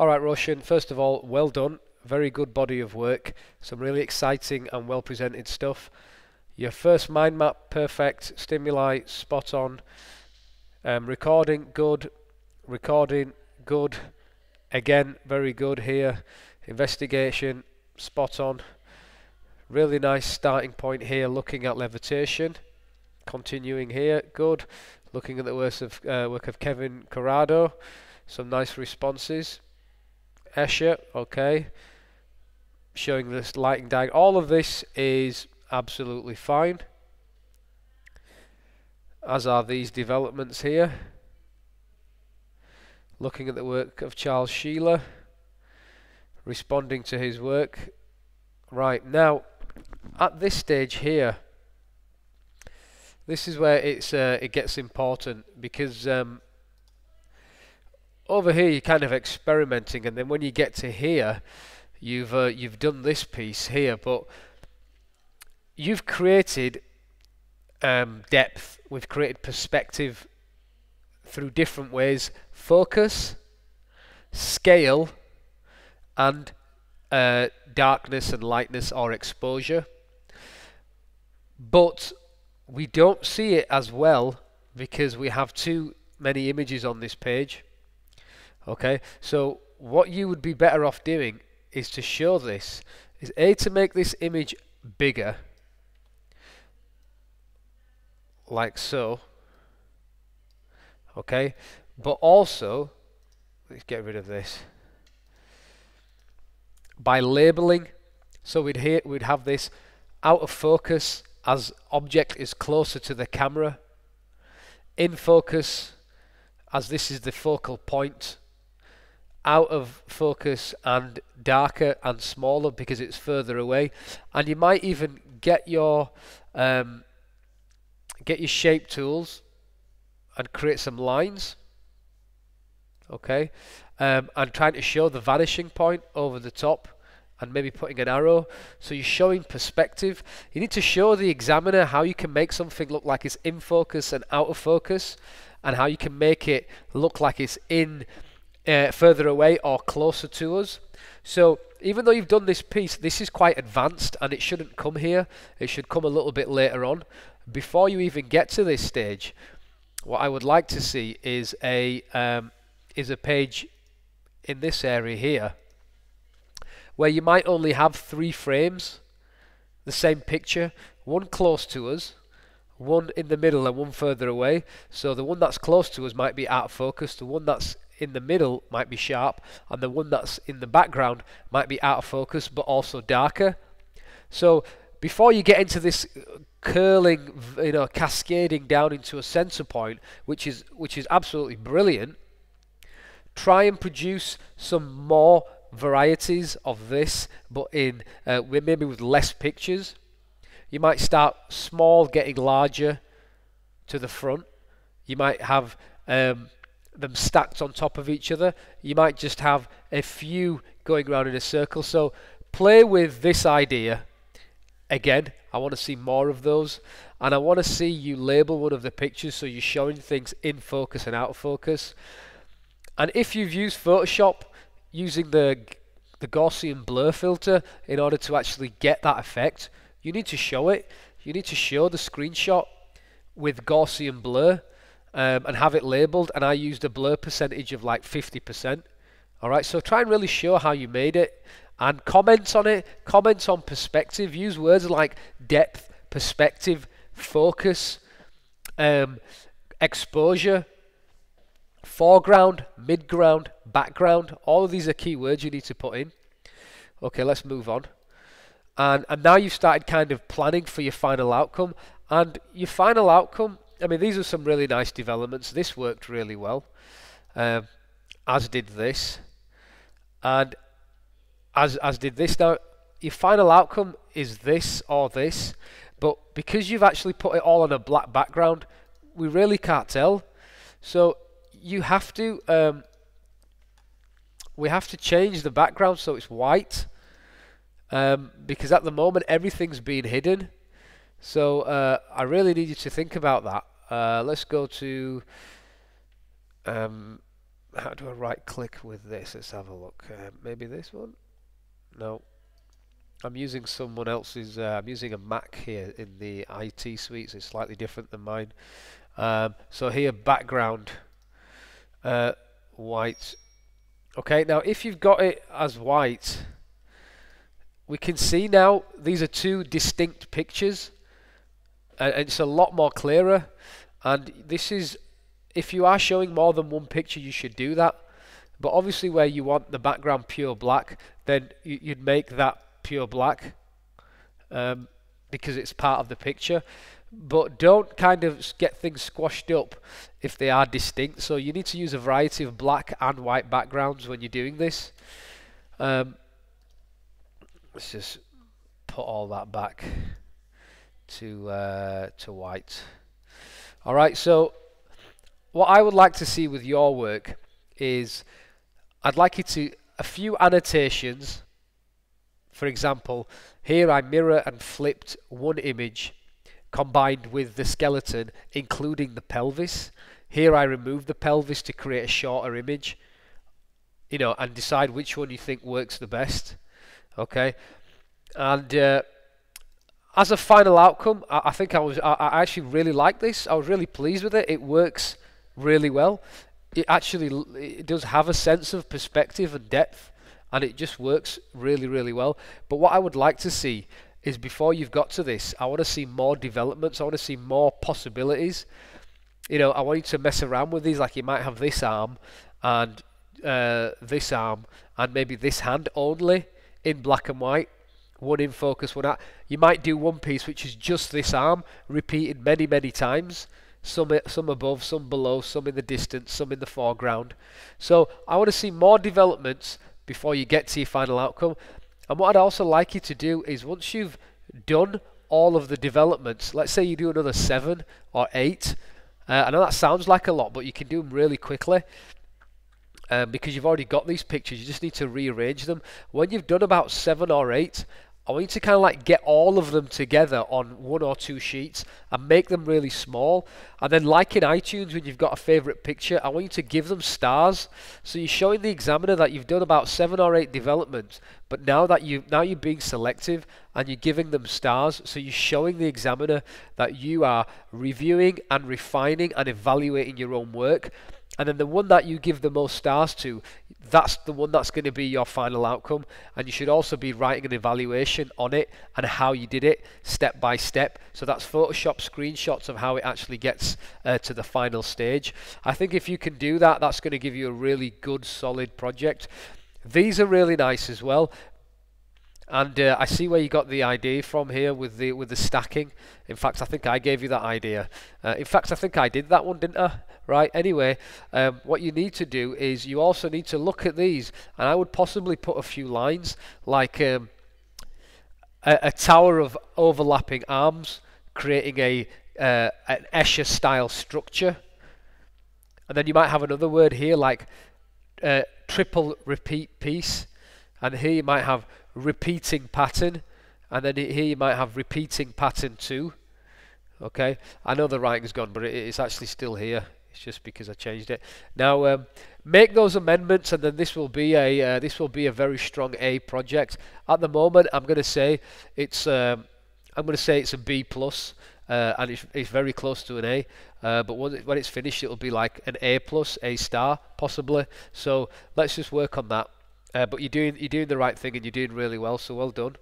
Alright Roshan, first of all, well done. Very good body of work. Some really exciting and well presented stuff. Your first mind map, perfect. Stimuli, spot on. Recording, good. Recording, good. Again, very good here. Investigation, spot on. Really nice starting point here, looking at levitation. Continuing here, good. Looking at the work of Kevin Corrado. Some nice responses. Escher, okay. Showing this lighting diagram. All of this is absolutely fine, as are these developments here. Looking at the work of Charles Sheeler, responding to his work. Right, now at this stage here, this is where it gets important, because over here you're kind of experimenting, and then when you get to here, you've done this piece here, but you've created depth, we've created perspective through different ways: focus, scale, and darkness and lightness or exposure. But we don't see it as well because we have too many images on this page. Okay, so what you would be better off doing is to show this, is to make this image bigger, like so. Okay, but also, let's get rid of this, by labeling. So we'd have this out of focus as object is closer to the camera, in focus as this is the focal point, out of focus and darker and smaller because it's further away. And you might even get your shape tools and create some lines, okay, and trying to show the vanishing point over the top and maybe putting an arrow. So you're showing perspective. You need to show the examiner how you can make something look like it's in focus and out of focus, and how you can make it look like it's in further away or closer to us. So even though you've done this piece, this is quite advanced and it shouldn't come here. It should come a little bit later on. Before you even get to this stage, what I would like to see is a page in this area here where you might only have 3 frames, the same picture, one close to us, one in the middle and one further away. So the one that's close to us might be out of focus, the one that's in the middle might be sharp, and the one that's in the background might be out of focus but also darker. So before you get into this curling, cascading down into a center point, which is absolutely brilliant, try and produce some more varieties of this, but in maybe with less pictures. You might start small, getting larger to the front. You might have them stacked on top of each other. You might just have a few going around in a circle. So play with this idea. Again, I want to see more of those, and I want to see you label one of the pictures so you're showing things in focus and out of focus. And if you've used Photoshop using the Gaussian blur filter in order to actually get that effect, you need to show it. You need to show the screenshot with Gaussian blur and have it labeled, and I used a blur percentage of like 50%. Alright, so try and really show how you made it and comment on it. Comment on perspective. Use words like depth, perspective, focus, exposure, foreground, midground, background. All of these are key words you need to put in. Okay, let's move on. And now you've started kind of planning for your final outcome. And your final outcome, I mean, these are some really nice developments. This worked really well, as did this, and as did this. Now, your final outcome is this or this, but because you've actually put it all on a black background, we really can't tell. So you have to, we have to change the background so it's white, because at the moment everything's being hidden. So I really need you to think about that. Let's go to how do I right click with this? Let's have a look. Maybe this one? No. I'm using someone else's, I'm using a Mac here in the IT suite, so it's slightly different than mine. So here, background, white. Okay, now if you've got it as white, we can see now these are two distinct pictures, and it's a lot more clearer. And this is, if you are showing more than one picture, you should do that. But obviously where you want the background pure black, then you'd make that pure black, because it's part of the picture. But don't kind of get things squashed up if they are distinct. So you need to use a variety of black and white backgrounds when you're doing this. Let's just put all that back to white. All right, so what I would like to see with your work is I'd like you to, a few annotations. For example, here I mirror and flipped one image combined with the skeleton, including the pelvis. Here I remove the pelvis to create a shorter image, you know, and decide which one you think works the best. Okay, and as a final outcome, I think I actually really like this. I was really pleased with it. It works really well. It does have a sense of perspective and depth, and it just works really, really well. But what I would like to see is, before you've got to this, I want to see more developments. I want to see more possibilities. You know, I want you to mess around with these. Like, you might have this arm and this arm and maybe this hand only in black and white, one in focus, one out. You might do one piece which is just this arm repeated many, many times. Some above, some below, some in the distance, some in the foreground. So I want to see more developments before you get to your final outcome. And what I'd also like you to do is, once you've done all of the developments, let's say you do another 7 or 8. I know that sounds like a lot, but you can do them really quickly. Because you've already got these pictures, you just need to rearrange them. When you've done about 7 or 8, I want you to kind of like get all of them together on 1 or 2 sheets and make them really small. And then, like in iTunes, when you've got a favorite picture, I want you to give them stars. So you're showing the examiner that you've done about 7 or 8 developments, but now you're being selective and you're giving them stars. So you're showing the examiner that you are reviewing and refining and evaluating your own work. And then the one that you give the most stars to, that's the one that's going to be your final outcome. And you should also be writing an evaluation on it and how you did it step by step. So that's Photoshop screenshots of how it actually gets to the final stage. I think if you can do that, that's going to give you a really good, solid project. These are really nice as well. And I see where you got the idea from here with the stacking. In fact, I think I gave you that idea. In fact, I think I did that one, didn't I? Right. Anyway, what you need to do is you also need to look at these, and I would possibly put a few lines like a tower of overlapping arms, creating an Escher style structure. And then you might have another word here like triple repeat piece, and here you might have repeating pattern, and then here you might have repeating pattern 2. Okay, I know the writing's gone, but it's actually still here. It's just because I changed it. Now make those amendments, and then this will be a very strong A project. At the moment, I'm going to say it's a B plus, and it's very close to an A. But when it's finished, it'll be like an A plus, A star possibly. So let's just work on that. But you're doing the right thing, and you're doing really well. So well done.